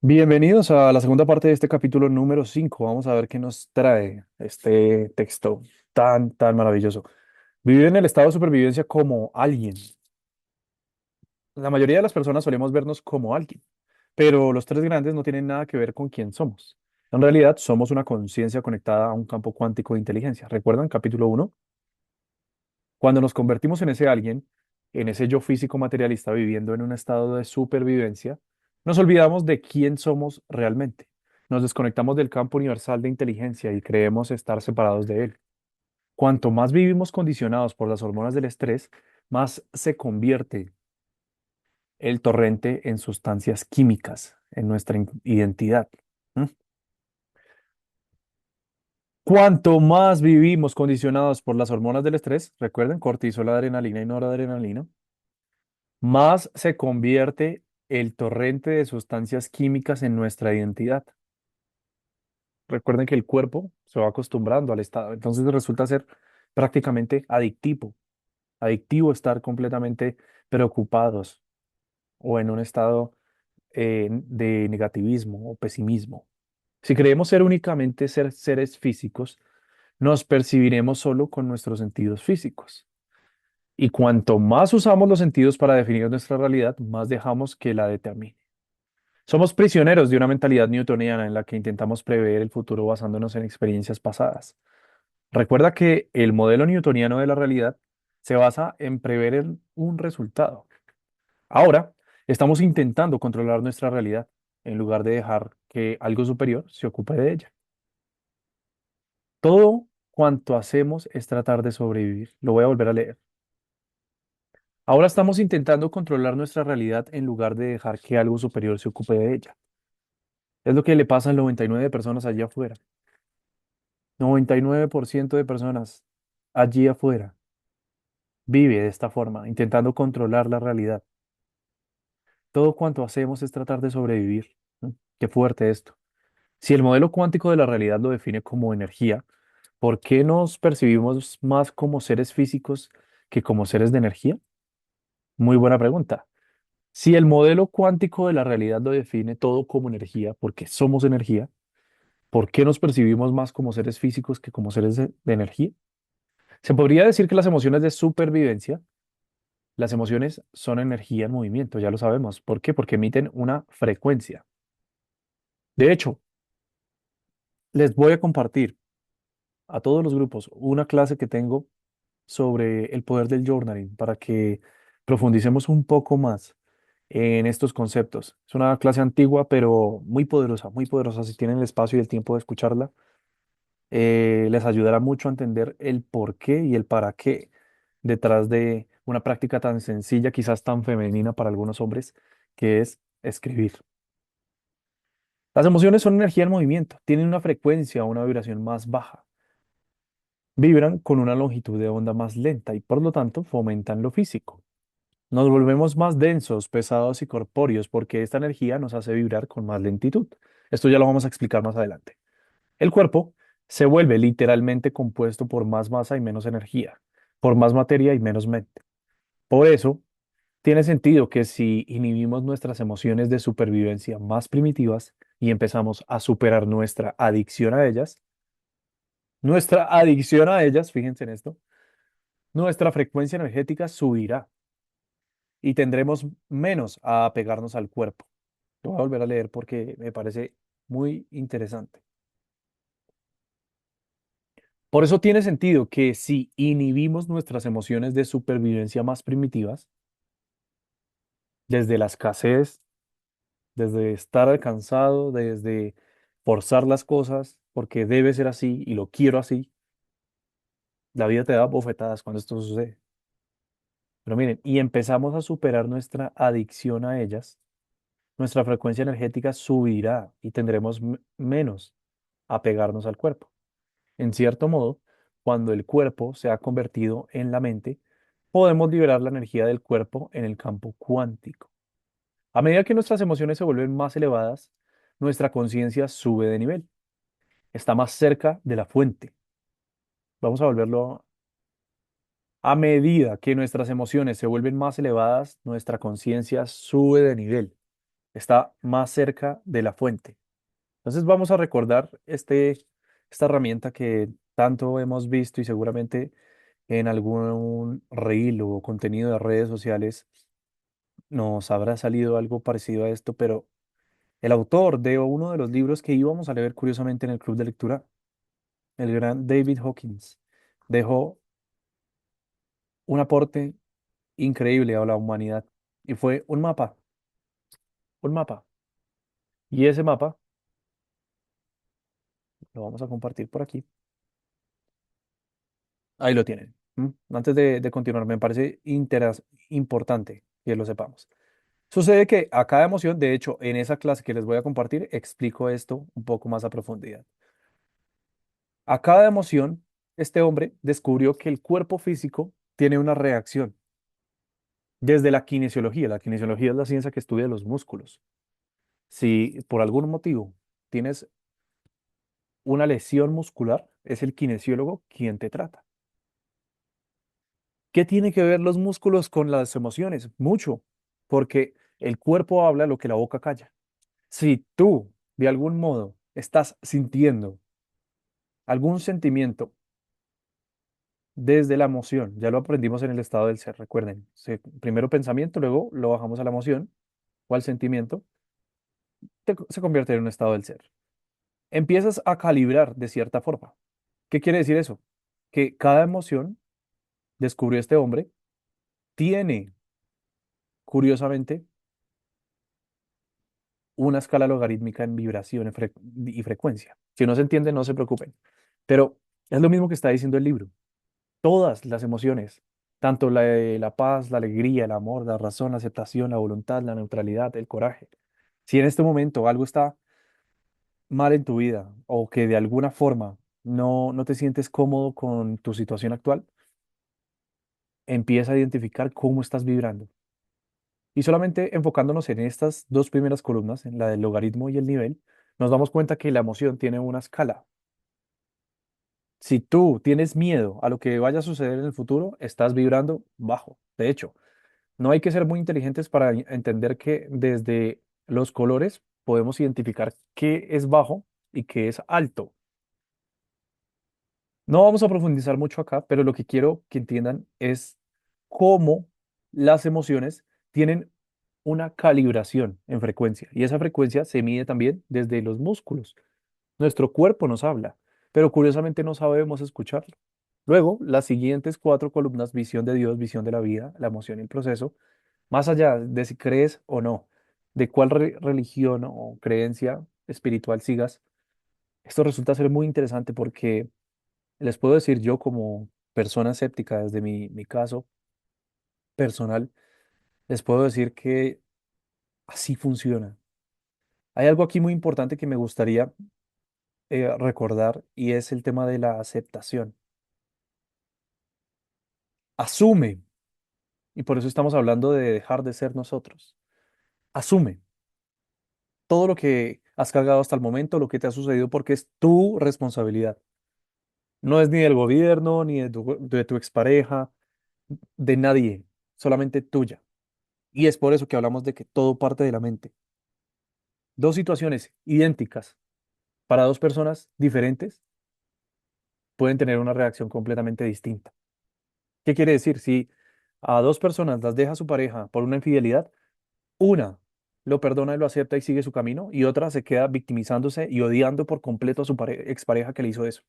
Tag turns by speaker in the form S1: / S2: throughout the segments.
S1: Bienvenidos a la segunda parte de este capítulo número 5. Vamos a ver qué nos trae este texto tan maravilloso. Vivir en el estado de supervivencia como alguien. La mayoría de las personas solemos vernos como alguien, pero los tres grandes no tienen nada que ver con quién somos. En realidad, somos una conciencia conectada a un campo cuántico de inteligencia. ¿Recuerdan capítulo uno? Cuando nos convertimos en ese alguien, en ese yo físico materialista viviendo en un estado de supervivencia, nos olvidamos de quién somos realmente. Nos desconectamos del campo universal de inteligencia y creemos estar separados de él. Cuanto más vivimos condicionados por las hormonas del estrés, más se convierte el torrente en sustancias químicas en nuestra identidad. ¿Mm? Cuanto más vivimos condicionados por las hormonas del estrés, recuerden, cortisol, adrenalina y noradrenalina, más se convierte el torrente de sustancias químicas en nuestra identidad. Recuerden que el cuerpo se va acostumbrando al estado, entonces resulta ser prácticamente adictivo estar completamente preocupados o en un estado de negativismo o pesimismo. Si creemos ser únicamente seres físicos, nos percibiremos solo con nuestros sentidos físicos. Y cuanto más usamos los sentidos para definir nuestra realidad, más dejamos que la determine. Somos prisioneros de una mentalidad newtoniana en la que intentamos prever el futuro basándonos en experiencias pasadas. Recuerda que el modelo newtoniano de la realidad se basa en prever un resultado. Ahora, estamos intentando controlar nuestra realidad en lugar de dejar que algo superior se ocupe de ella. Todo cuanto hacemos es tratar de sobrevivir. Lo voy a volver a leer. Ahora estamos intentando controlar nuestra realidad en lugar de dejar que algo superior se ocupe de ella. Es lo que le pasa al 99 de personas allá afuera. 99% de personas allí afuera vive de esta forma, intentando controlar la realidad. Todo cuanto hacemos es tratar de sobrevivir. ¿No? Qué fuerte esto. Si el modelo cuántico de la realidad lo define como energía, ¿por qué nos percibimos más como seres físicos que como seres de energía? Muy buena pregunta. Si el modelo cuántico de la realidad lo define todo como energía, porque somos energía, ¿por qué nos percibimos más como seres físicos que como seres de energía? Se podría decir que las emociones de supervivencia, las emociones son energía en movimiento, ya lo sabemos. ¿Por qué? Porque emiten una frecuencia. De hecho, les voy a compartir a todos los grupos una clase que tengo sobre el poder del journaling para que profundicemos un poco más en estos conceptos. Es una clase antigua, pero muy poderosa, muy poderosa. Si tienen el espacio y el tiempo de escucharla, les ayudará mucho a entender el por qué y el para qué detrás de una práctica tan sencilla, quizás tan femenina para algunos hombres, que es escribir. Las emociones son energía en movimiento, tienen una frecuencia o una vibración más baja, vibran con una longitud de onda más lenta y por lo tanto fomentan lo físico. Nos volvemos más densos, pesados y corpóreos porque esta energía nos hace vibrar con más lentitud. Esto ya lo vamos a explicar más adelante. El cuerpo se vuelve literalmente compuesto por más masa y menos energía, por más materia y menos mente. Por eso, tiene sentido que si inhibimos nuestras emociones de supervivencia más primitivas y empezamos a superar nuestra adicción a ellas, fíjense en esto, nuestra frecuencia energética subirá y tendremos menos a apegarnos al cuerpo. Lo voy a volver a leer porque me parece muy interesante. Por eso tiene sentido que si inhibimos nuestras emociones de supervivencia más primitivas, desde la escasez, desde estar alcanzado, desde forzar las cosas porque debe ser así y lo quiero así, la vida te da bofetadas cuando esto sucede. Pero miren, y empezamos a superar nuestra adicción a ellas, nuestra frecuencia energética subirá y tendremos menos a pegarnos al cuerpo. En cierto modo, cuando el cuerpo se ha convertido en la mente, podemos liberar la energía del cuerpo en el campo cuántico. A medida que nuestras emociones se vuelven más elevadas, nuestra conciencia sube de nivel, está más cerca de la fuente. Vamos a volverlo a medida que nuestras emociones se vuelven más elevadas, nuestra conciencia sube de nivel. está más cerca de la fuente. Entonces vamos a recordar esta herramienta que tanto hemos visto y seguramente en algún reel o contenido de redes sociales nos habrá salido algo parecido a esto, pero el autor de uno de los libros que íbamos a leer curiosamente en el club de lectura, el gran David Hawkins, dejó un aporte increíble a la humanidad y fue un mapa. Y ese mapa lo vamos a compartir por aquí. Ahí lo tienen. ¿M? Antes de continuar, me parece importante que lo sepamos. Sucede que a cada emoción, de hecho, en esa clase que les voy a compartir, explico esto un poco más a profundidad. A cada emoción, este hombre descubrió que el cuerpo físico tiene una reacción desde la kinesiología. La kinesiología es la ciencia que estudia los músculos. Si por algún motivo tienes una lesión muscular, es el kinesiólogo quien te trata. ¿Qué tiene que ver los músculos con las emociones? Mucho, porque el cuerpo habla lo que la boca calla. Si tú, de algún modo, estás sintiendo algún sentimiento desde la emoción, ya lo aprendimos en el estado del ser, recuerden, primero pensamiento, luego lo bajamos a la emoción o al sentimiento, se convierte en un estado del ser. Empiezas a calibrar de cierta forma. ¿Qué quiere decir eso? Que cada emoción, descubrió este hombre, tiene, curiosamente, una escala logarítmica en vibración y frecuencia. Si no se entiende, no se preocupen. Pero es lo mismo que está diciendo el libro. Todas las emociones, tanto la paz, la alegría, el amor, la razón, la aceptación, la voluntad, la neutralidad, el coraje. Si en este momento algo está mal en tu vida o que de alguna forma no te sientes cómodo con tu situación actual, empieza a identificar cómo estás vibrando. Y solamente enfocándonos en estas dos primeras columnas, en la del logaritmo y el nivel, nos damos cuenta que la emoción tiene una escala. Si tú tienes miedo a lo que vaya a suceder en el futuro, estás vibrando bajo. De hecho, no hay que ser muy inteligentes para entender que desde los colores podemos identificar qué es bajo y qué es alto. No vamos a profundizar mucho acá, pero lo que quiero que entiendan es cómo las emociones tienen una calibración en frecuencia y esa frecuencia se mide también desde los músculos. Nuestro cuerpo nos habla, pero curiosamente no sabemos escucharlo. Luego, las siguientes cuatro columnas, visión de Dios, visión de la vida, la emoción y el proceso, más allá de si crees o no, de cuál religión o creencia espiritual sigas, esto resulta ser muy interesante porque les puedo decir yo como persona escéptica desde mi caso personal, les puedo decir que así funciona. Hay algo aquí muy importante que me gustaría recordar y es el tema de la aceptación. Asume, y por eso estamos hablando de dejar de ser nosotros. Asume todo lo que has cargado hasta el momento, lo que te ha sucedido, porque es tu responsabilidad. No es ni del gobierno, ni de tu expareja, de nadie, solamente tuya. Y es por eso que hablamos de que todo parte de la mente. Dos situaciones idénticas para dos personas diferentes pueden tener una reacción completamente distinta. ¿Qué quiere decir? Si a dos personas las deja su pareja por una infidelidad, una lo perdona y lo acepta y sigue su camino, y otra se queda victimizándose y odiando por completo a su expareja que le hizo eso.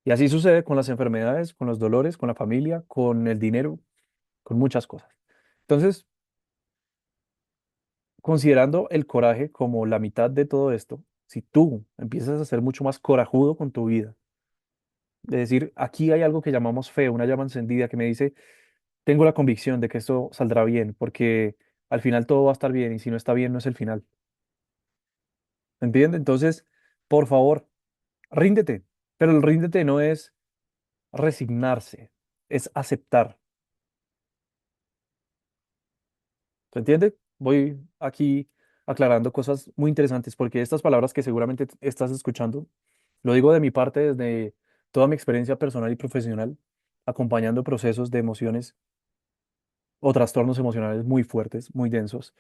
S1: Y así sucede con las enfermedades, con los dolores, con la familia, con el dinero, con muchas cosas. Entonces, considerando el coraje como la mitad de todo esto, si tú empiezas a ser mucho más corajudo con tu vida, de decir, aquí hay algo que llamamos fe, una llama encendida que me dice, tengo la convicción de que esto saldrá bien, porque al final todo va a estar bien y si no está bien no es el final. ¿Entiendes? Entonces, por favor, ríndete. Pero el ríndete no es resignarse, es aceptar. ¿Se entiende? Voy aquí aclarando cosas muy interesantes porque estas palabras que seguramente estás escuchando, lo digo de mi parte desde toda mi experiencia personal y profesional, acompañando procesos de emociones o trastornos emocionales muy fuertes, muy densos.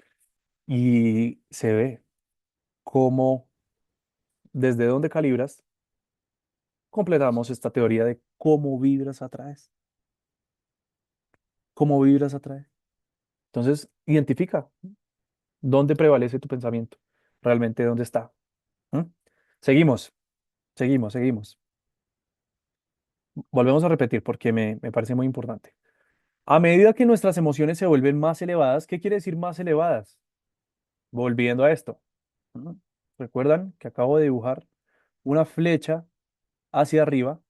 S1: Y se ve cómo, desde dónde calibras, completamos esta teoría de cómo vibras atraes. Cómo vibras atraes. Entonces, identifica dónde prevalece tu pensamiento, realmente dónde está. ¿Mm? Seguimos, seguimos. Volvemos a repetir porque me parece muy importante. A medida que nuestras emociones se vuelven más elevadas, ¿qué quiere decir más elevadas? Volviendo a esto. ¿Mm? ¿Recuerdan que acabo de dibujar una flecha hacia arriba?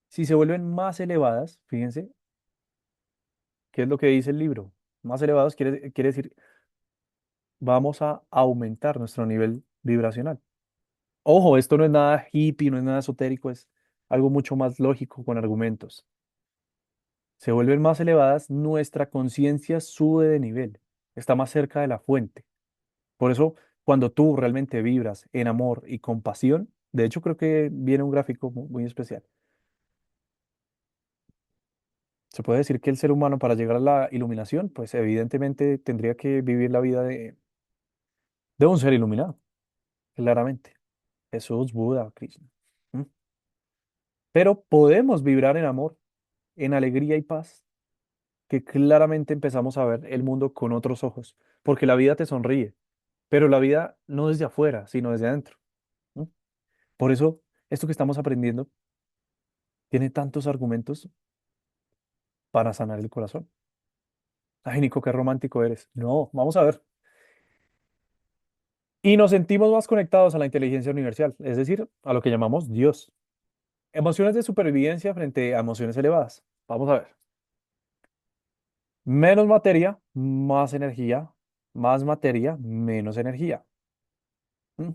S1: Si se vuelven más elevadas, fíjense, ¿qué es lo que dice el libro? Más elevados quiere decir vamos a aumentar nuestro nivel vibracional. Ojo, esto no es nada hippie, no es nada esotérico, es algo mucho más lógico con argumentos. Se vuelven más elevadas, nuestra conciencia sube de nivel, está más cerca de la fuente. Por eso, cuando tú realmente vibras en amor y compasión, de hecho creo que viene un gráfico muy especial. Se puede decir que el ser humano para llegar a la iluminación, pues evidentemente tendría que vivir la vida de un ser iluminado, claramente. Jesús, Buda, Krishna. ¿Mm? Pero podemos vibrar en amor, en alegría y paz, que claramente empezamos a ver el mundo con otros ojos, porque la vida te sonríe, pero la vida no desde afuera, sino desde adentro. ¿No? Por eso, esto que estamos aprendiendo tiene tantos argumentos para sanar el corazón. Ay, Nico, qué romántico eres. No, vamos a ver. Y nos sentimos más conectados a la inteligencia universal, es decir, a lo que llamamos Dios. Emociones de supervivencia frente a emociones elevadas. Vamos a ver. Menos materia, más energía. Más materia, menos energía. ¿Mm?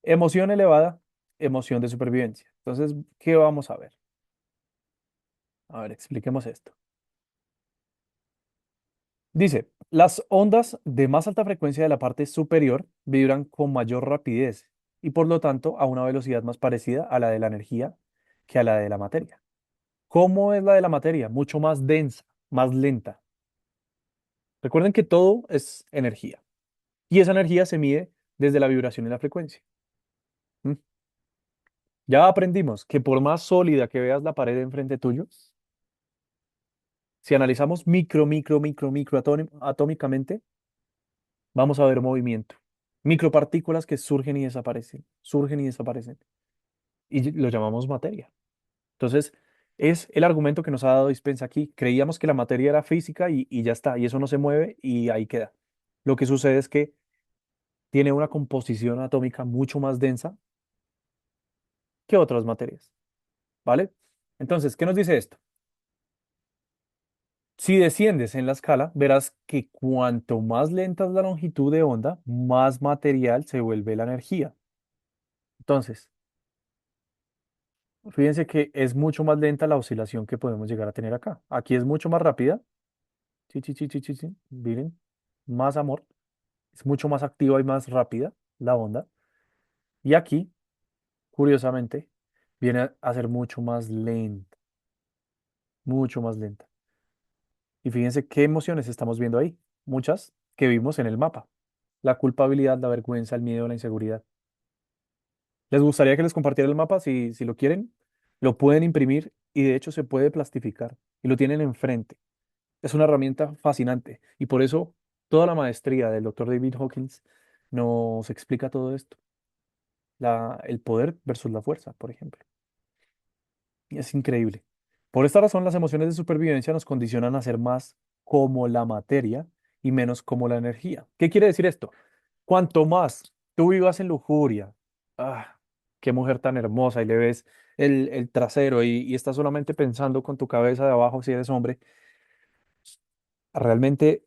S1: Emoción elevada, emoción de supervivencia. Entonces, ¿qué vamos a ver? A ver, expliquemos esto. Dice, las ondas de más alta frecuencia de la parte superior vibran con mayor rapidez y por lo tanto a una velocidad más parecida a la de la energía que a la de la materia. ¿Cómo es la de la materia? Mucho más densa, más lenta. Recuerden que todo es energía y esa energía se mide desde la vibración y la frecuencia. ¿Mm? Ya aprendimos que por más sólida que veas la pared enfrente tuyo, si analizamos micro atómicamente, vamos a ver movimiento. Micropartículas que surgen y desaparecen, y lo llamamos materia. Entonces, es el argumento que nos ha dado Dispensa aquí. Creíamos que la materia era física y ya está, y eso no se mueve y ahí queda. Lo que sucede es que tiene una composición atómica mucho más densa que otras materias, ¿vale? Entonces, ¿qué nos dice esto? Si desciendes en la escala, verás que cuanto más lenta es la longitud de onda, más material se vuelve la energía. Entonces, fíjense que es mucho más lenta la oscilación que podemos llegar a tener acá. Aquí es mucho más rápida. Sí, sí, sí, sí, sí, sí. Miren, más amor. Es mucho más activa y más rápida la onda. Y aquí, curiosamente, viene a ser mucho más lenta. Y fíjense qué emociones estamos viendo ahí. Muchas que vimos en el mapa. La culpabilidad, la vergüenza, el miedo, la inseguridad. ¿Les gustaría que les compartiera el mapa? Si lo quieren, lo pueden imprimir y de hecho se puede plastificar y lo tienen enfrente. Es una herramienta fascinante y por eso toda la maestría del doctor David Hawkins nos explica todo esto. El poder versus la fuerza, por ejemplo. Y es increíble. Por esta razón, las emociones de supervivencia nos condicionan a ser más como la materia y menos como la energía. ¿Qué quiere decir esto? Cuanto más tú vivas en lujuria, ah, qué mujer tan hermosa, y le ves el trasero y estás solamente pensando con tu cabeza de abajo si eres hombre, realmente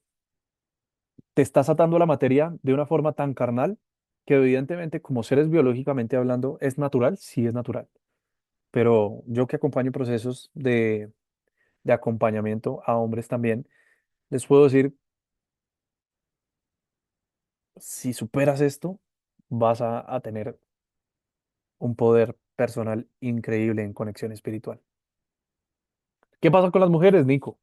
S1: te estás atando a la materia de una forma tan carnal que evidentemente como seres biológicamente hablando es natural, sí es natural. Pero yo que acompaño procesos de acompañamiento a hombres también, les puedo decir, si superas esto, vas a tener un poder personal increíble en conexión espiritual. ¿Qué pasa con las mujeres, Nico?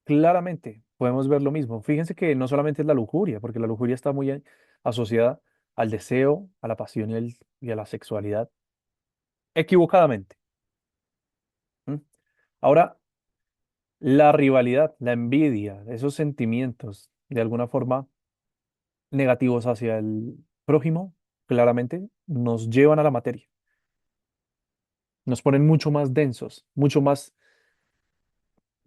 S1: Claramente. podemos ver lo mismo. Fíjense que no solamente es la lujuria, porque la lujuria está muy asociada al deseo, a la pasión y a la sexualidad, equivocadamente. ¿M? Ahora, la rivalidad, la envidia, esos sentimientos de alguna forma negativos hacia el prójimo, claramente nos llevan a la materia, nos ponen mucho más densos, mucho más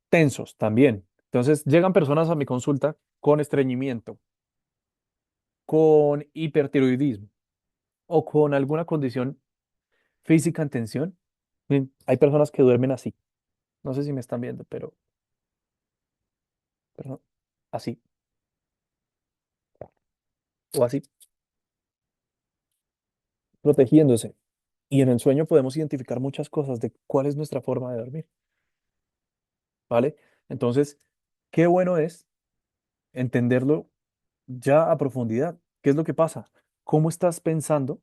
S1: tensos también. Entonces, llegan personas a mi consulta con estreñimiento, con hipertiroidismo o con alguna condición física en tensión. Hay personas que duermen así. No sé si me están viendo, pero no, así o así, protegiéndose. Y en el sueño podemos identificar muchas cosas de cuál es nuestra forma de dormir, ¿vale? Entonces, qué bueno es entenderlo ya a profundidad. ¿Qué es lo que pasa? ¿Cómo estás pensando?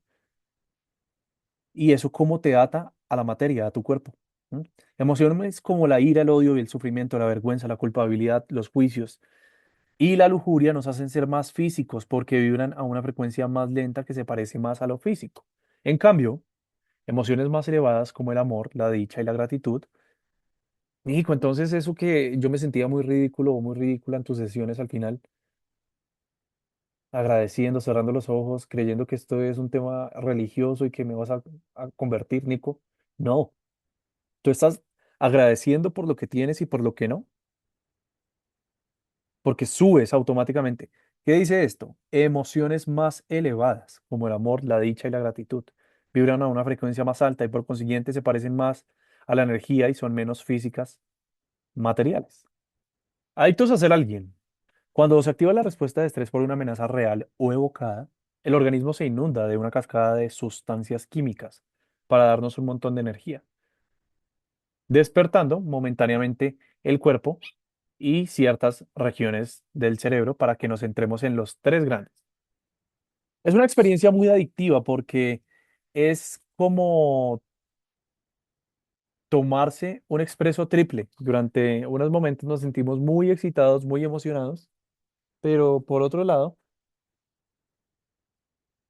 S1: Y eso cómo te ata a la materia, a tu cuerpo. ¿M? Emociones como la ira, el odio y el sufrimiento, la vergüenza, la culpabilidad, los juicios y la lujuria nos hacen ser más físicos porque vibran a una frecuencia más lenta que se parece más a lo físico. En cambio, emociones más elevadas como el amor, la dicha y la gratitud. Hijo, entonces eso que yo me sentía muy ridículo o muy ridícula en tus sesiones al final, agradeciendo, cerrando los ojos, creyendo que esto es un tema religioso y que me vas a convertir, Nico. No, tú estás agradeciendo por lo que tienes y por lo que no, porque subes automáticamente. ¿Qué dice esto? Emociones más elevadas, como el amor, la dicha y la gratitud, vibran a una frecuencia más alta y por consiguiente se parecen más a la energía y son menos físicas, materiales. Adictos a ser alguien. Cuando se activa la respuesta de estrés por una amenaza real o evocada, el organismo se inunda de una cascada de sustancias químicas para darnos un montón de energía, despertando momentáneamente el cuerpo y ciertas regiones del cerebro para que nos centremos en los tres grandes. Es una experiencia muy adictiva porque es como tomarse un expreso triple. Durante unos momentos nos sentimos muy excitados, muy emocionados, pero por otro lado,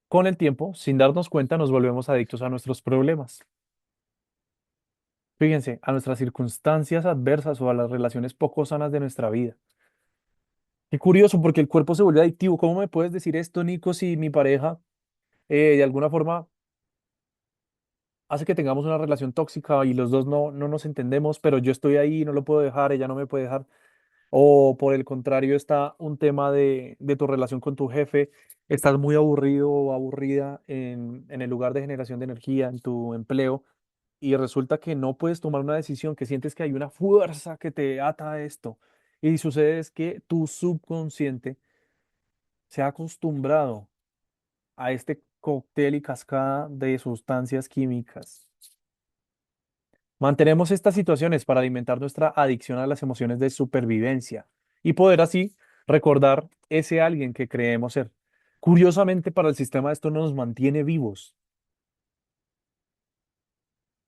S1: con el tiempo, sin darnos cuenta, nos volvemos adictos a nuestros problemas. Fíjense, a nuestras circunstancias adversas o a las relaciones poco sanas de nuestra vida. Qué curioso, porque el cuerpo se vuelve adictivo. ¿Cómo me puedes decir esto, Nico, si mi pareja de alguna forma hace que tengamos una relación tóxica y los dos no nos entendemos, pero yo estoy ahí, no lo puedo dejar, ella no me puede dejar? O por el contrario, está un tema de tu relación con tu jefe, estás muy aburrido o aburrida en el lugar de generación de energía, en tu empleo, y resulta que no puedes tomar una decisión, que sientes que hay una fuerza que te ata a esto. Y sucede es que tu subconsciente se ha acostumbrado a este cóctel y cascada de sustancias químicas. Mantenemos estas situaciones para alimentar nuestra adicción a las emociones de supervivencia y poder así recordar ese alguien que creemos ser. Curiosamente, para el sistema esto nos mantiene vivos.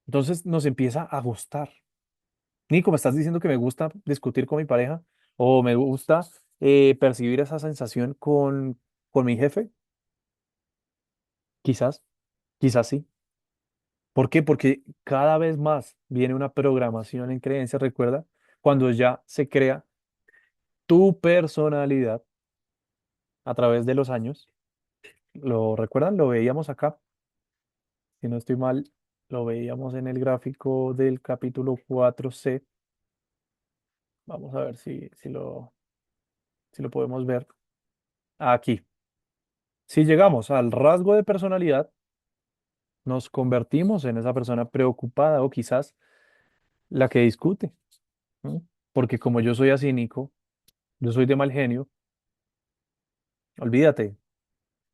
S1: Entonces nos empieza a gustar. Nico, ¿me estás diciendo que me gusta discutir con mi pareja? ¿O me gusta percibir esa sensación con mi jefe? Quizás, quizás sí. ¿Por qué? Porque cada vez más viene una programación en creencias, recuerda, cuando ya se crea tu personalidad a través de los años. ¿Lo recuerdan? Lo veíamos acá, si no estoy mal, lo veíamos en el gráfico del capítulo 4C. Vamos a ver si lo podemos ver aquí. Si llegamos al rasgo de personalidad, nos convertimos en esa persona preocupada o quizás la que discute, ¿no? Porque como yo soy acínico, yo soy de mal genio, olvídate,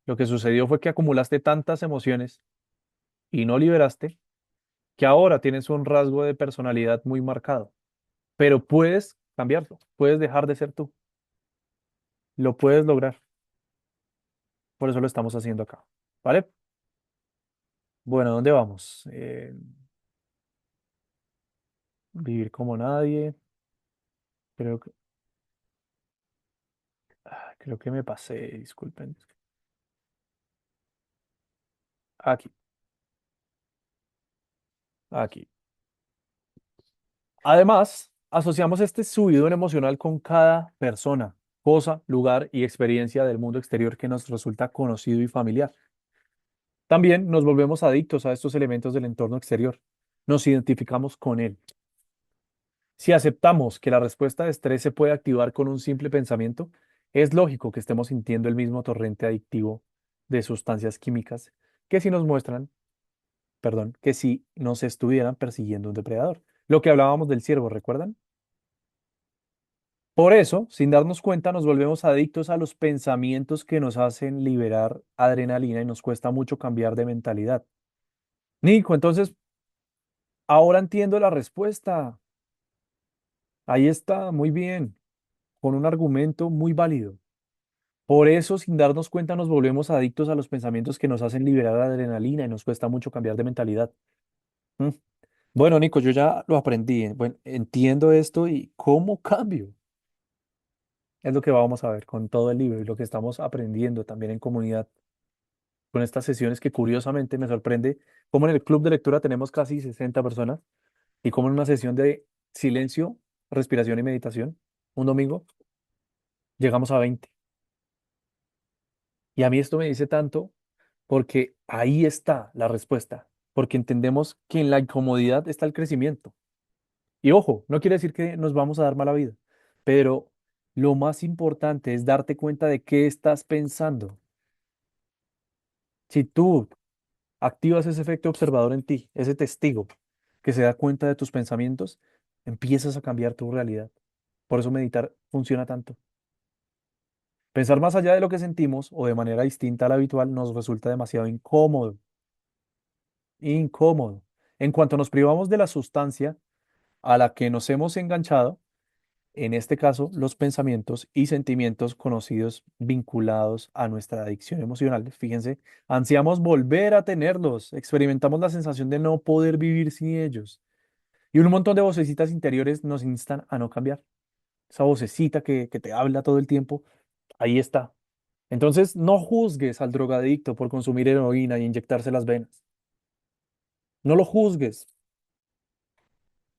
S1: lo que sucedió fue que acumulaste tantas emociones y no liberaste que ahora tienes un rasgo de personalidad muy marcado, pero puedes cambiarlo, puedes dejar de ser tú, lo puedes lograr, por eso lo estamos haciendo acá, ¿vale? Bueno, ¿dónde vamos? Vivir como nadie, creo que Creo que me pasé, disculpen. Aquí, aquí. Además, asociamos este subidón emocional con cada persona, cosa, lugar y experiencia del mundo exterior que nos resulta conocido y familiar. También nos volvemos adictos a estos elementos del entorno exterior. Nos identificamos con él. Si aceptamos que la respuesta de estrés se puede activar con un simple pensamiento, es lógico que estemos sintiendo el mismo torrente adictivo de sustancias químicas que si nos muestran, perdón, que si nos estuvieran persiguiendo un depredador. Lo que hablábamos del ciervo, ¿recuerdan? Por eso, sin darnos cuenta, nos volvemos adictos a los pensamientos que nos hacen liberar adrenalina y nos cuesta mucho cambiar de mentalidad. Nico, entonces, ahora entiendo la respuesta. Ahí está, muy bien, con un argumento muy válido. Por eso, sin darnos cuenta, nos volvemos adictos a los pensamientos que nos hacen liberar adrenalina y nos cuesta mucho cambiar de mentalidad. ¿Mm? Bueno, Nico, yo ya lo aprendí. Bueno, entiendo esto y cómo cambio. Es lo que vamos a ver con todo el libro y lo que estamos aprendiendo también en comunidad con estas sesiones que curiosamente me sorprende cómo en el club de lectura tenemos casi 60 personas y cómo en una sesión de silencio, respiración y meditación, un domingo, llegamos a 20. Y a mí esto me dice tanto porque ahí está la respuesta, porque entendemos que en la incomodidad está el crecimiento. Y ojo, no quiere decir que nos vamos a dar mala vida, pero lo más importante es darte cuenta de qué estás pensando. Si tú activas ese efecto observador en ti, ese testigo que se da cuenta de tus pensamientos, empiezas a cambiar tu realidad. Por eso meditar funciona tanto. Pensar más allá de lo que sentimos o de manera distinta a la habitual nos resulta demasiado incómodo. Incómodo. En cuanto nos privamos de la sustancia a la que nos hemos enganchado, en este caso los pensamientos y sentimientos conocidos vinculados a nuestra adicción emocional, fíjense, ansiamos volver a tenerlos, experimentamos la sensación de no poder vivir sin ellos. Y un montón de vocecitas interiores nos instan a no cambiar. Esa vocecita que te habla todo el tiempo, ahí está. Entonces, no juzgues al drogadicto por consumir heroína y inyectarse las venas. No lo juzgues,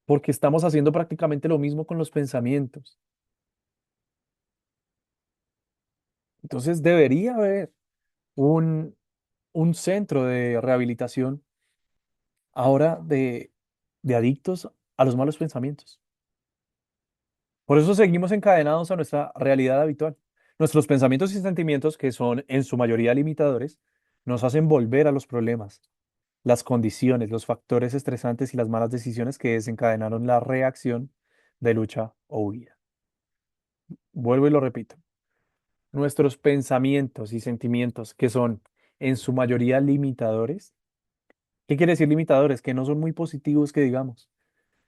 S1: porque estamos haciendo prácticamente lo mismo con los pensamientos. Entonces, debería haber un, un centro de rehabilitación ahora de adictos a los malos pensamientos. Por eso seguimos encadenados a nuestra realidad habitual. Nuestros pensamientos y sentimientos, que son en su mayoría limitadores, nos hacen volver a los problemas, las condiciones, los factores estresantes y las malas decisiones que desencadenaron la reacción de lucha o huida. Vuelvo y lo repito. Nuestros pensamientos y sentimientos, que son en su mayoría limitadores, ¿qué quiere decir limitadores? Que no son muy positivos, que digamos.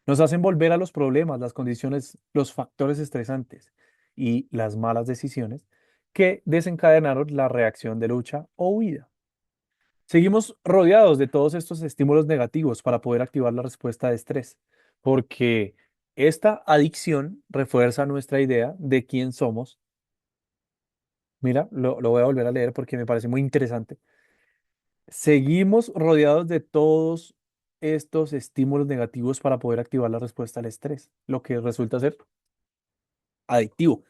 S1: Nos hacen volver a los problemas, las condiciones, los factores estresantes y las malas decisiones que desencadenaron la reacción de lucha o huida. Seguimos rodeados de todos estos estímulos negativos para poder activar la respuesta de estrés, porque esta adicción refuerza nuestra idea de quién somos. Mira, lo voy a volver a leer porque me parece muy interesante. Seguimos rodeados de todos estos estímulos negativos para poder activar la respuesta al estrés, lo que resulta ser adictivo,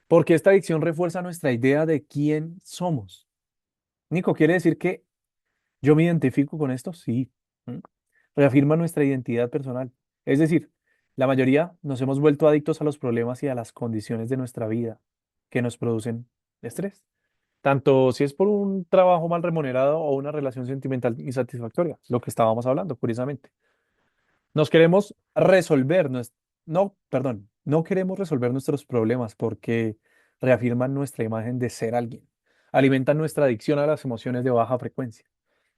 S1: porque esta adicción refuerza nuestra idea de quién somos. Nico, ¿quiere decir que yo me identifico con esto? Sí. ¿Mm? Reafirma nuestra identidad personal. Es decir, la mayoría nos hemos vuelto adictos a los problemas y a las condiciones de nuestra vida que nos producen estrés. Tanto si es por un trabajo mal remunerado o una relación sentimental insatisfactoria, lo que estábamos hablando, curiosamente. Nos queremos resolver, no, perdón, no queremos resolver nuestros problemas porque reafirman nuestra imagen de ser alguien, alimentan nuestra adicción a las emociones de baja frecuencia.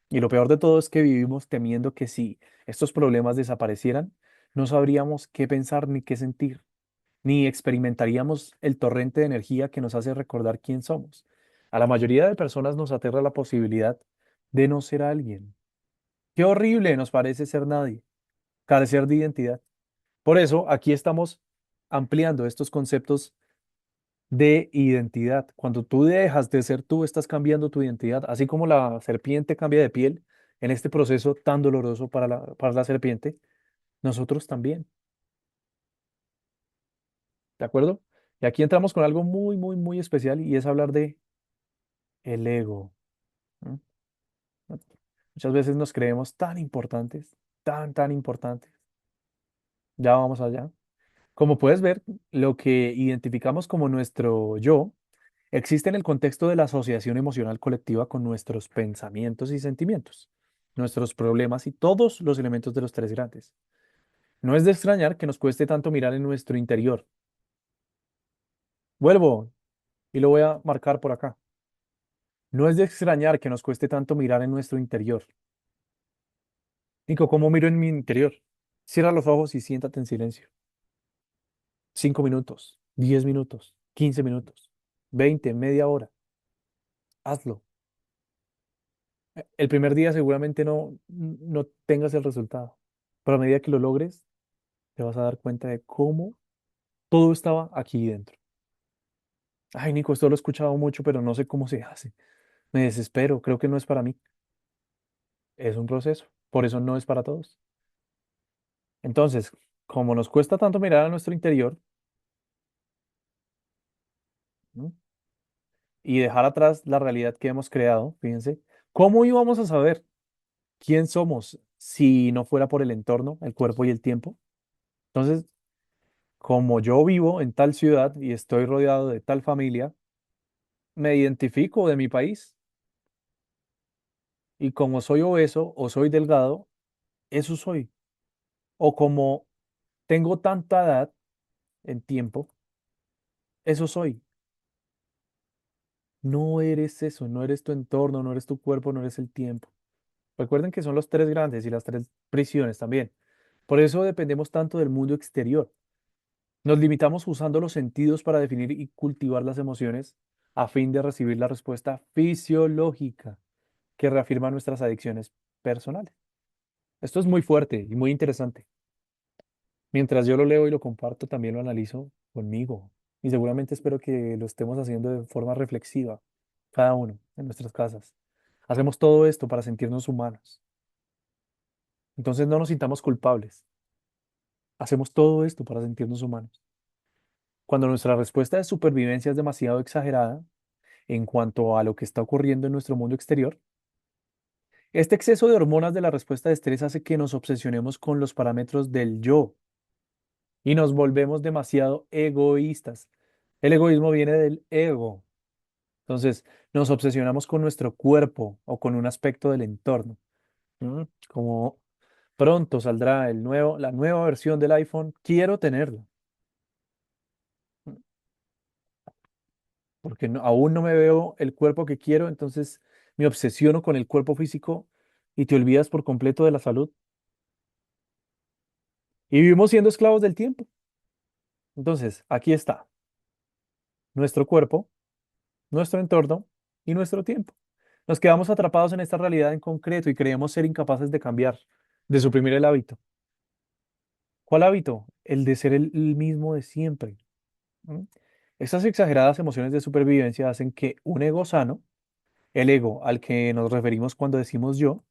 S1: Y lo peor de todo es que vivimos temiendo que si estos problemas desaparecieran, no sabríamos qué pensar ni qué sentir, ni experimentaríamos el torrente de energía que nos hace recordar quién somos. A la mayoría de personas nos aterra la posibilidad de no ser alguien. Qué horrible nos parece ser nadie, carecer de identidad. Por eso aquí estamos ampliando estos conceptos de identidad. Cuando tú dejas de ser tú, estás cambiando tu identidad. Así como la serpiente cambia de piel en este proceso tan doloroso para la serpiente, nosotros también. ¿De acuerdo? Y aquí entramos con algo muy, muy, muy especial y es hablar de el ego. ¿No? Muchas veces nos creemos tan importantes, tan, tan importantes. Ya vamos allá. Como puedes ver, lo que identificamos como nuestro yo existe en el contexto de la asociación emocional colectiva con nuestros pensamientos y sentimientos, nuestros problemas y todos los elementos de los tres grandes. No es de extrañar que nos cueste tanto mirar en nuestro interior. Vuelvo y lo voy a marcar por acá. No es de extrañar que nos cueste tanto mirar en nuestro interior. Nico, ¿cómo miro en mi interior? Cierra los ojos y siéntate en silencio. 5 minutos, 10 minutos, 15 minutos, 20, media hora. Hazlo. El primer día seguramente no tengas el resultado, pero a medida que lo logres, te vas a dar cuenta de cómo todo estaba aquí dentro. Ay, Nico, esto lo he escuchado mucho, pero no sé cómo se hace. Me desespero, creo que no es para mí. Es un proceso, por eso no es para todos. Entonces, como nos cuesta tanto mirar a nuestro interior, ¿no? Y dejar atrás la realidad que hemos creado, fíjense, ¿cómo íbamos a saber quién somos si no fuera por el entorno, el cuerpo y el tiempo? Entonces, como yo vivo en tal ciudad y estoy rodeado de tal familia, me identifico de mi país y como soy obeso o soy delgado, eso soy. O como tengo tanta edad en tiempo, eso soy. No eres eso, no eres tu entorno, no eres tu cuerpo, no eres el tiempo. Recuerden que son los tres grandes y las tres prisiones también. Por eso dependemos tanto del mundo exterior. Nos limitamos usando los sentidos para definir y cultivar las emociones a fin de recibir la respuesta fisiológica que reafirma nuestras adicciones personales. Esto es muy fuerte y muy interesante. Mientras yo lo leo y lo comparto, también lo analizo conmigo. Y seguramente espero que lo estemos haciendo de forma reflexiva, cada uno en nuestras casas. Hacemos todo esto para sentirnos humanos. Entonces no nos sintamos culpables. Hacemos todo esto para sentirnos humanos. Cuando nuestra respuesta de supervivencia es demasiado exagerada en cuanto a lo que está ocurriendo en nuestro mundo exterior, este exceso de hormonas de la respuesta de estrés hace que nos obsesionemos con los parámetros del yo y nos volvemos demasiado egoístas. El egoísmo viene del ego. Entonces, nos obsesionamos con nuestro cuerpo o con un aspecto del entorno. Como pronto saldrá la nueva versión del iPhone, quiero tenerlo, porque aún no me veo el cuerpo que quiero, entonces me obsesiono con el cuerpo físico y te olvidas por completo de la salud. Y vivimos siendo esclavos del tiempo. Entonces, aquí está nuestro cuerpo, nuestro entorno y nuestro tiempo. Nos quedamos atrapados en esta realidad en concreto y creemos ser incapaces de cambiar, de suprimir el hábito. ¿Cuál hábito? El de ser el mismo de siempre. ¿M? Estas exageradas emociones de supervivencia hacen que un ego sano, el ego al que nos referimos cuando decimos yo,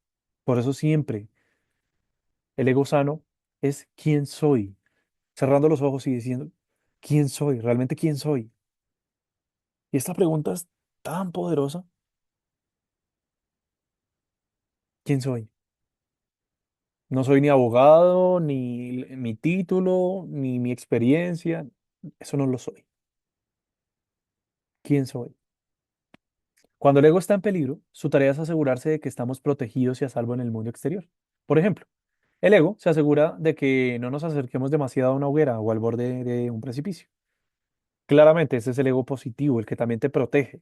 S1: por eso siempre el ego sano es quién soy, cerrando los ojos y diciendo, ¿quién soy? ¿Realmente quién soy? Y esta pregunta es tan poderosa. ¿Quién soy? No soy ni abogado, ni mi título, ni mi experiencia. Eso no lo soy. ¿Quién soy? Cuando el ego está en peligro, su tarea es asegurarse de que estamos protegidos y a salvo en el mundo exterior. Por ejemplo, el ego se asegura de que no nos acerquemos demasiado a una hoguera o al borde de un precipicio. Claramente, ese es el ego positivo, el que también te protege.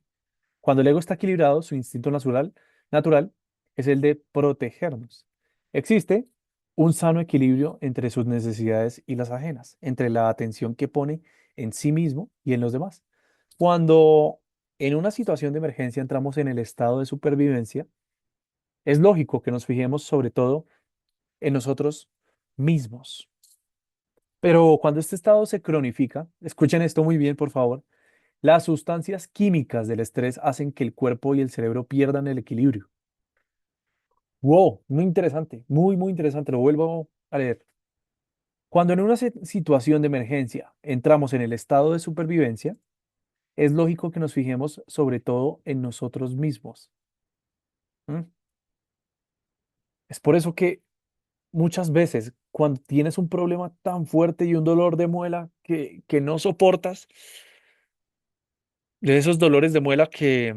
S1: Cuando el ego está equilibrado, su instinto natural es el de protegernos. Existe un sano equilibrio entre sus necesidades y las ajenas, entre la atención que pone en sí mismo y en los demás. Cuando en una situación de emergencia entramos en el estado de supervivencia, es lógico que nos fijemos sobre todo en nosotros mismos. Pero cuando este estado se cronifica, escuchen esto muy bien, por favor, Las sustancias químicas del estrés hacen que el cuerpo y el cerebro pierdan el equilibrio. Wow, muy interesante, muy, muy interesante. Lo vuelvo a leer. Cuando en una situación de emergencia entramos en el estado de supervivencia, es lógico que nos fijemos sobre todo en nosotros mismos. ¿M? Es por eso que muchas veces cuando tienes un problema tan fuerte y un dolor de muela que no soportas, de esos dolores de muela que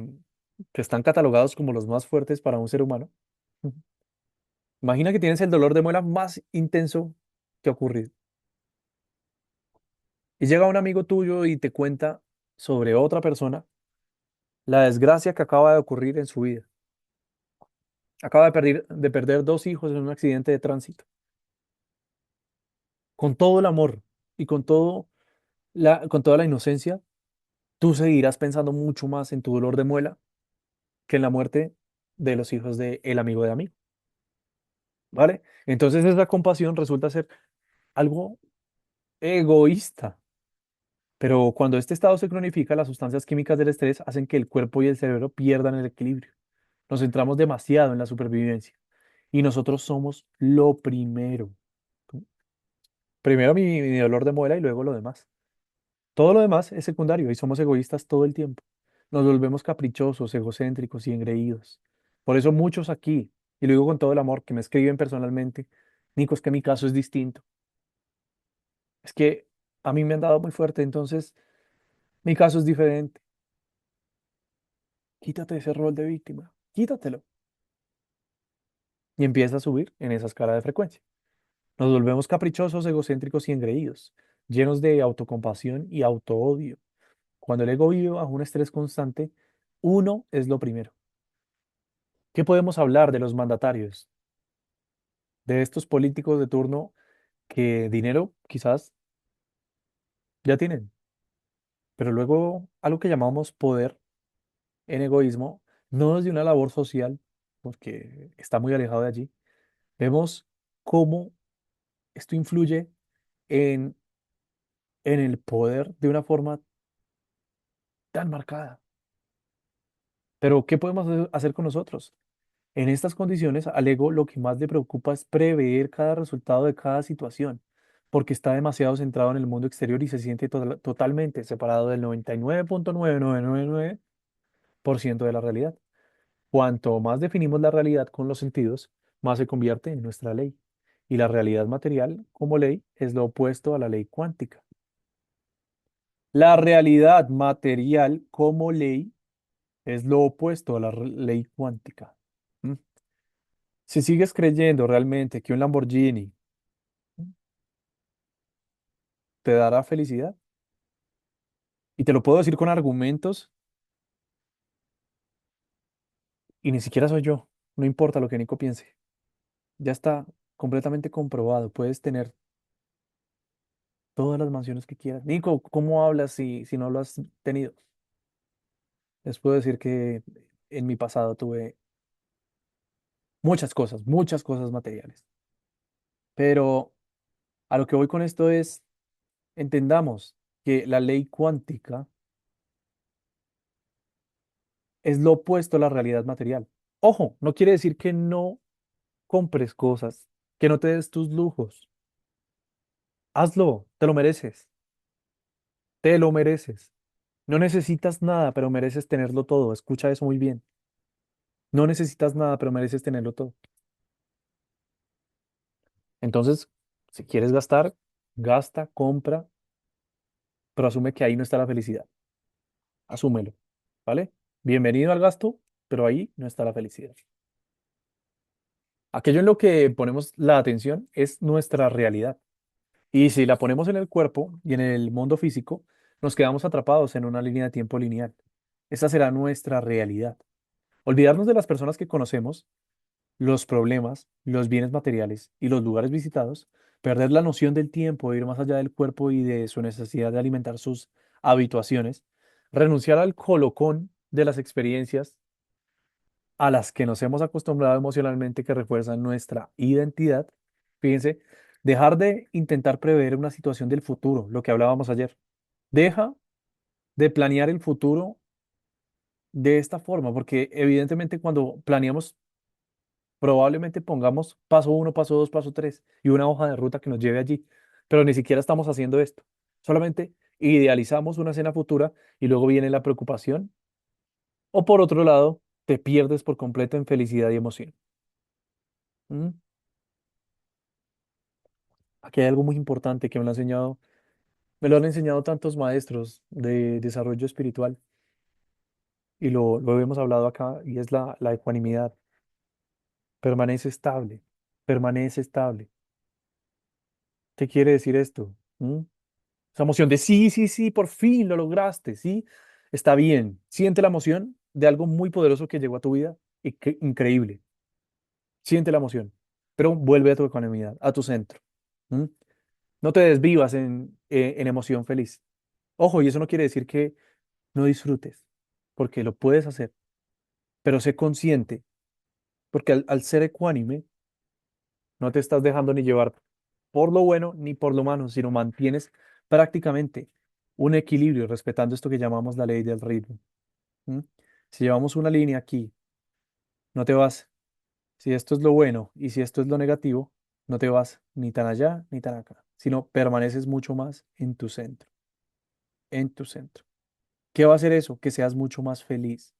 S1: están catalogados como los más fuertes para un ser humano, ujú, imagina que tienes el dolor de muela más intenso que ha ocurrido. Y llega un amigo tuyo y te cuenta sobre otra persona la desgracia que acaba de ocurrir en su vida. Acaba de perder dos hijos en un accidente de tránsito. Con todo el amor y con toda la inocencia, tú seguirás pensando mucho más en tu dolor de muela que en la muerte de los hijos de el amigo de amigo, ¿vale? Entonces esa compasión resulta ser algo egoísta. Pero cuando este estado se cronifica, las sustancias químicas del estrés hacen que el cuerpo y el cerebro pierdan el equilibrio. Nos centramos demasiado en la supervivencia y nosotros somos lo primero. Primero mi dolor de muela y luego lo demás. Todo lo demás es secundario y somos egoístas todo el tiempo. Nos volvemos caprichosos, egocéntricos y engreídos. Por eso muchos aquí, y lo digo con todo el amor, que me escriben personalmente, Nico, es que mi caso es distinto. Es que a mí me han dado muy fuerte, entonces mi caso es diferente. Quítate ese rol de víctima, quítatelo. Y empieza a subir en esa escala de frecuencia. Nos volvemos caprichosos, egocéntricos y engreídos, llenos de autocompasión y autoodio. Cuando el ego vive bajo un estrés constante, uno es lo primero. ¿Qué podemos hablar de los mandatarios, de estos políticos de turno que dinero quizás ya tienen, pero luego algo que llamamos poder en egoísmo, no es de una labor social, porque está muy alejado de allí, vemos cómo esto influye en, en el poder de una forma tan marcada. Pero ¿qué podemos hacer con nosotros? En estas condiciones, al ego lo que más le preocupa es prever cada resultado de cada situación, porque está demasiado centrado en el mundo exterior y se siente totalmente separado del 99.9999% de la realidad. Cuanto más definimos la realidad con los sentidos, más se convierte en nuestra ley. Y la realidad material como ley es lo opuesto a la ley cuántica. La realidad material como ley es lo opuesto a la ley cuántica. ¿Mm? Si sigues creyendo realmente que un Lamborghini te dará felicidad, y te lo puedo decir con argumentos, y ni siquiera soy yo, no importa lo que Nico piense, ya está completamente comprobado, puedes tener todas las mansiones que quieras. Nico, ¿cómo hablas si no lo has tenido? Les puedo decir que en mi pasado tuve muchas cosas materiales, pero a lo que voy con esto es, entendamos que la ley cuántica es lo opuesto a la realidad material. Ojo, no quiere decir que no compres cosas, que no te des tus lujos. Hazlo, te lo mereces, te lo mereces. No necesitas nada, pero mereces tenerlo todo. Escucha eso muy bien. No necesitas nada, pero mereces tenerlo todo. Entonces, si quieres gastar, gasta, compra, pero asume que ahí no está la felicidad. Asúmelo, ¿vale? Bienvenido al gasto, pero ahí no está la felicidad. Aquello en lo que ponemos la atención es nuestra realidad. Y si la ponemos en el cuerpo y en el mundo físico, nos quedamos atrapados en una línea de tiempo lineal. Esa será nuestra realidad. Olvidarnos de las personas que conocemos, los problemas, los bienes materiales y los lugares visitados, perder la noción del tiempo, ir más allá del cuerpo y de su necesidad de alimentar sus habituaciones, renunciar al colocón de las experiencias a las que nos hemos acostumbrado emocionalmente que refuerzan nuestra identidad. Fíjense, dejar de intentar prever una situación del futuro, lo que hablábamos ayer. Deja de planear el futuro de esta forma, porque evidentemente cuando planeamos, probablemente pongamos paso uno, paso dos, paso tres y una hoja de ruta que nos lleve allí, pero ni siquiera estamos haciendo esto. Solamente idealizamos una escena futura y luego viene la preocupación, o por otro lado, te pierdes por completo en felicidad y emoción. ¿Mm? Aquí hay algo muy importante que me lo han enseñado tantos maestros de desarrollo espiritual y lo hemos hablado acá y es la ecuanimidad. Permanece estable, permanece estable. ¿Qué quiere decir esto? ¿Mm? Esa emoción de sí, sí, sí, por fin lo lograste, sí, está bien. Siente la emoción de algo muy poderoso que llegó a tu vida y que increíble. Siente la emoción, pero vuelve a tu ecuanimidad, a tu centro. ¿Mm? No te desvivas en emoción feliz. Ojo, y eso no quiere decir que no disfrutes, porque lo puedes hacer, pero sé consciente, porque al ser ecuánime, no te estás dejando ni llevar por lo bueno ni por lo malo, sino mantienes prácticamente un equilibrio respetando esto que llamamos la ley del ritmo. ¿Mm? Si llevamos una línea aquí, no te vas, si esto es lo bueno y si esto es lo negativo, no te vas ni tan allá ni tan acá, sino permaneces mucho más en tu centro, en tu centro. ¿Qué va a hacer eso? Que seas mucho más feliz.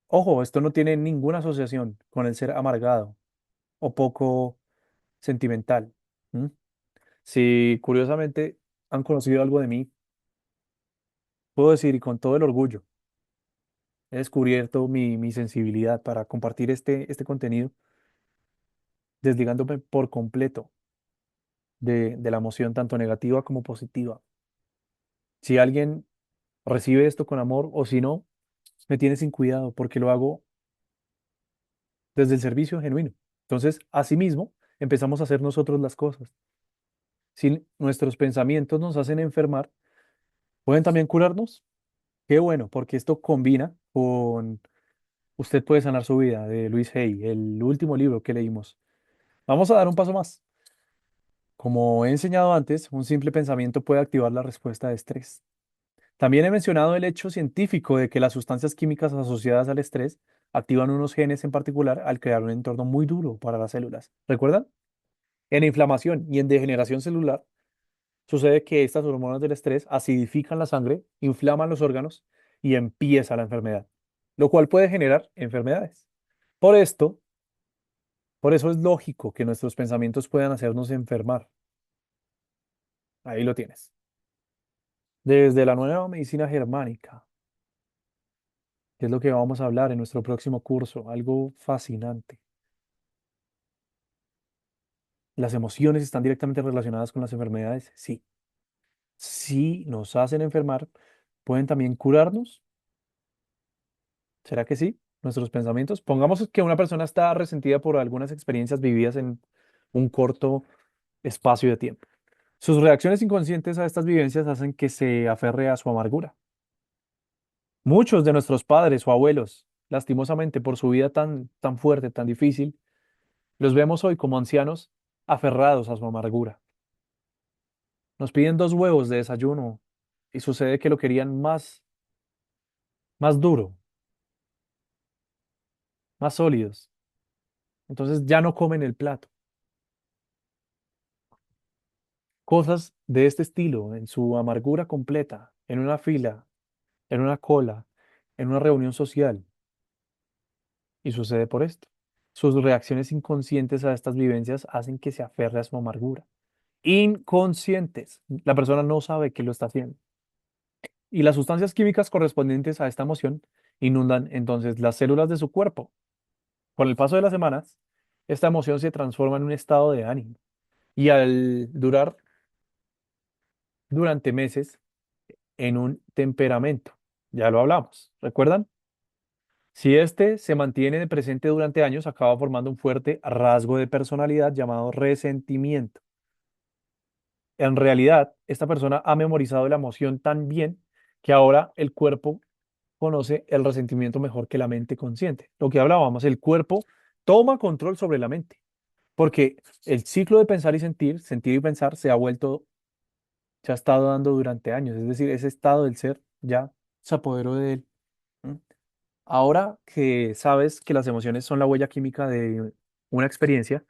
S1: Ojo, esto no tiene ninguna asociación con el ser amargado o poco sentimental. ¿Mm? Si curiosamente han conocido algo de mí, puedo decir y con todo el orgullo, he descubierto mi sensibilidad para compartir este contenido, desligándome por completo de la emoción tanto negativa como positiva. Si alguien recibe esto con amor o si no, me tiene sin cuidado porque lo hago desde el servicio genuino. Entonces, asimismo, empezamos a hacer nosotros las cosas. Si nuestros pensamientos nos hacen enfermar, pueden también curarnos. Qué bueno, porque esto combina con Usted puede sanar su vida de Luis Hay, el último libro que leímos. Vamos a dar un paso más. Como he enseñado antes, un simple pensamiento puede activar la respuesta de estrés. También he mencionado el hecho científico de que las sustancias químicas asociadas al estrés activan unos genes en particular al crear un entorno muy duro para las células. ¿Recuerdan? En inflamación y en degeneración celular sucede que estas hormonas del estrés acidifican la sangre, inflaman los órganos y empieza la enfermedad, lo cual puede generar enfermedades. Por esto, por eso es lógico que nuestros pensamientos puedan hacernos enfermar. Ahí lo tienes. Desde la nueva medicina germánica, que es lo que vamos a hablar en nuestro próximo curso, algo fascinante. ¿Las emociones están directamente relacionadas con las enfermedades? Sí. Sí, nos hacen enfermar. ¿Pueden también curarnos? ¿Será que sí? Nuestros pensamientos. Pongamos que una persona está resentida por algunas experiencias vividas en un corto espacio de tiempo. Sus reacciones inconscientes a estas vivencias hacen que se aferre a su amargura. Muchos de nuestros padres o abuelos, lastimosamente por su vida tan fuerte, tan difícil, los vemos hoy como ancianos aferrados a su amargura. Nos piden 2 huevos de desayuno y sucede que lo querían más duro, más sólidos. Entonces ya no comen el plato. Cosas de este estilo, en su amargura completa, en una fila, en una cola, en una reunión social. Y sucede por esto. Sus reacciones inconscientes a estas vivencias hacen que se aferre a su amargura. Inconscientes. La persona no sabe que lo está haciendo. Y las sustancias químicas correspondientes a esta emoción inundan entonces las células de su cuerpo. Con el paso de las semanas, esta emoción se transforma en un estado de ánimo. Y al durar durante meses, en un temperamento. Ya lo hablamos, ¿recuerdan? Si este se mantiene presente durante años, acaba formando un fuerte rasgo de personalidad llamado resentimiento. En realidad, esta persona ha memorizado la emoción tan bien que ahora el cuerpo conoce el resentimiento mejor que la mente consciente. Lo que hablábamos, el cuerpo toma control sobre la mente, porque el ciclo de pensar y sentir, sentir y pensar, se ha vuelto se ha estado dando durante años. Es decir, ese estado del ser ya se apoderó de él. ¿M? Ahora que sabes que las emociones son la huella química de una experiencia,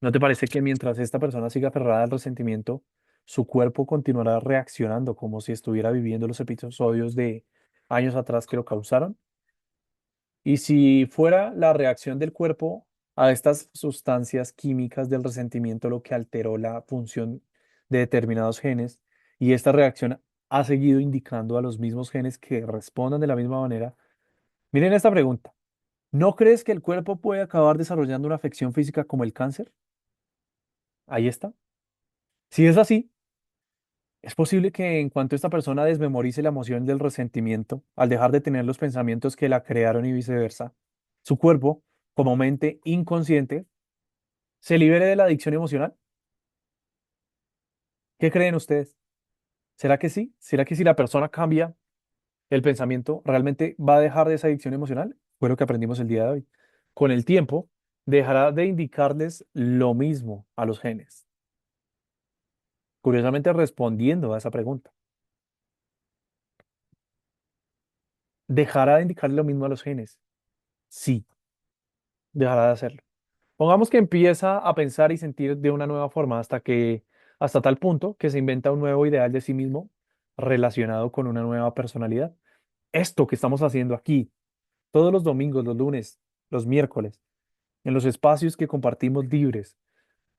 S1: ¿no te parece que mientras esta persona siga aferrada al resentimiento, su cuerpo continuará reaccionando como si estuviera viviendo los episodios de años atrás que lo causaron? Y si fuera la reacción del cuerpo a estas sustancias químicas del resentimiento lo que alteró la función de determinados genes, y esta reacción ha seguido indicando a los mismos genes que respondan de la misma manera, miren esta pregunta. ¿No crees que el cuerpo puede acabar desarrollando una afección física como el cáncer? Ahí está. Si es así, es posible que en cuanto esta persona desmemorice la emoción del resentimiento, al dejar de tener los pensamientos que la crearon y viceversa, su cuerpo, como mente inconsciente, se libere de la adicción emocional. ¿Qué creen ustedes? ¿Será que sí? ¿Será que si la persona cambia el pensamiento, realmente va a dejar de esa adicción emocional? Fue lo que aprendimos el día de hoy. Con el tiempo, dejará de indicarles lo mismo a los genes. Curiosamente, respondiendo a esa pregunta, ¿dejará de indicarle lo mismo a los genes? Sí, dejará de hacerlo. Pongamos que empieza a pensar y sentir de una nueva forma hasta tal punto que se inventa un nuevo ideal de sí mismo relacionado con una nueva personalidad. Esto que estamos haciendo aquí, todos los domingos, los lunes, los miércoles, en los espacios que compartimos libres,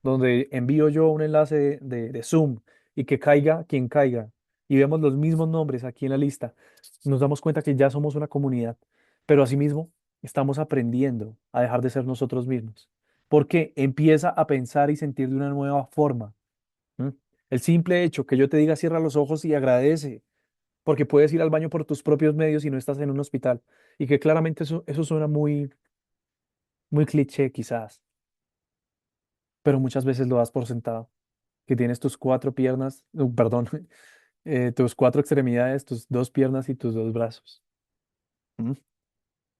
S1: donde envío yo un enlace de Zoom y que caiga quien caiga y vemos los mismos nombres aquí en la lista, nos damos cuenta que ya somos una comunidad, pero asimismo estamos aprendiendo a dejar de ser nosotros mismos, porque empieza a pensar y sentir de una nueva forma. ¿M? El simple hecho que yo te diga cierra los ojos y agradece, porque puedes ir al baño por tus propios medios y no estás en un hospital, y que claramente eso suena muy cliché quizás, pero muchas veces lo das por sentado que tienes tus cuatro piernas, perdón, tus cuatro extremidades, tus dos piernas y tus dos brazos. ¿M?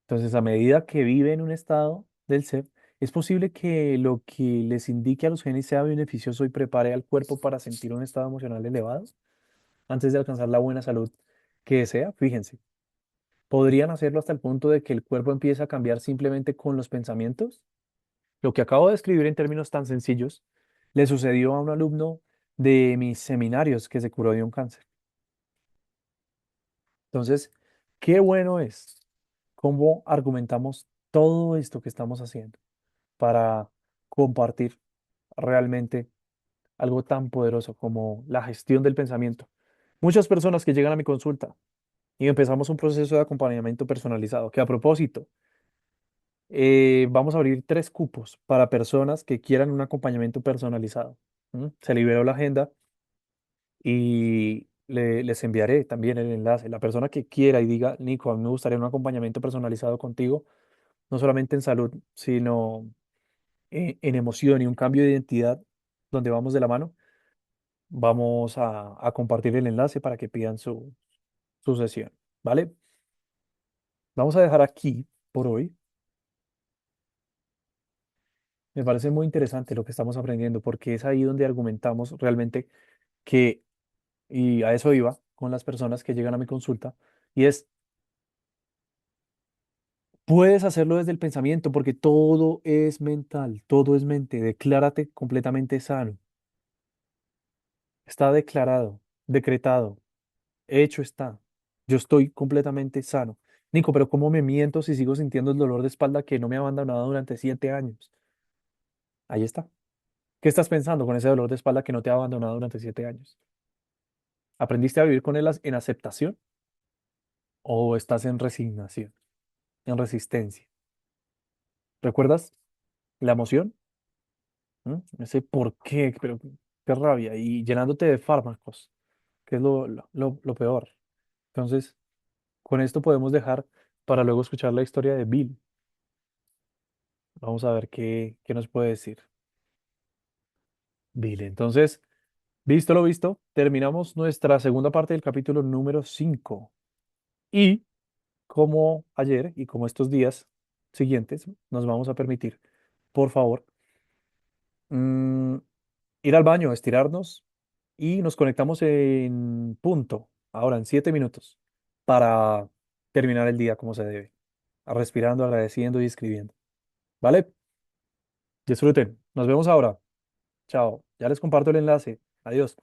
S1: Entonces, a medida que vive en un estado del ser, es posible que lo que les indique a los genes sea beneficioso y prepare al cuerpo para sentir un estado emocional elevado antes de alcanzar la buena salud que desea. Fíjense, podrían hacerlo hasta el punto de que el cuerpo empiece a cambiar simplemente con los pensamientos. Lo que acabo de escribir en términos tan sencillos le sucedió a un alumno de mis seminarios que se curó de un cáncer. Entonces, qué bueno es cómo argumentamos todo esto que estamos haciendo para compartir realmente algo tan poderoso como la gestión del pensamiento. Muchas personas que llegan a mi consulta y empezamos un proceso de acompañamiento personalizado, que a propósito, vamos a abrir 3 cupos para personas que quieran un acompañamiento personalizado. ¿M? Se liberó la agenda y les enviaré también el enlace. La persona que quiera y diga, Nico, a mí me gustaría un acompañamiento personalizado contigo, no solamente en salud, sino en emoción y un cambio de identidad donde vamos de la mano, vamos a compartir el enlace para que pidan su sesión, ¿vale? Vamos a dejar aquí por hoy. Me parece muy interesante lo que estamos aprendiendo porque es ahí donde argumentamos realmente que, y a eso iba con las personas que llegan a mi consulta, y es, puedes hacerlo desde el pensamiento porque todo es mental, todo es mente. Declárate completamente sano. Está declarado, decretado, hecho está. Yo estoy completamente sano. Nico, pero ¿cómo me miento si sigo sintiendo el dolor de espalda que no me ha abandonado durante 7 años? Ahí está. ¿Qué estás pensando con ese dolor de espalda que no te ha abandonado durante 7 años? ¿Aprendiste a vivir con él en aceptación o estás en resignación, en resistencia? ¿Recuerdas la emoción? ¿Mm? Ese por qué, pero qué rabia, y llenándote de fármacos, que es lo peor. Entonces, con esto podemos dejar para luego escuchar la historia de Bill. Vamos a ver qué nos puede decir Bill. Entonces, visto lo visto, terminamos nuestra segunda parte del capítulo número 5. Y como ayer y como estos días siguientes, nos vamos a permitir, por favor, mm, ir al baño, estirarnos y nos conectamos en punto, ahora en 7 minutos, para terminar el día como se debe, respirando, agradeciendo y escribiendo. ¿Vale? Disfruten. Nos vemos ahora. Chao. Ya les comparto el enlace. Adiós.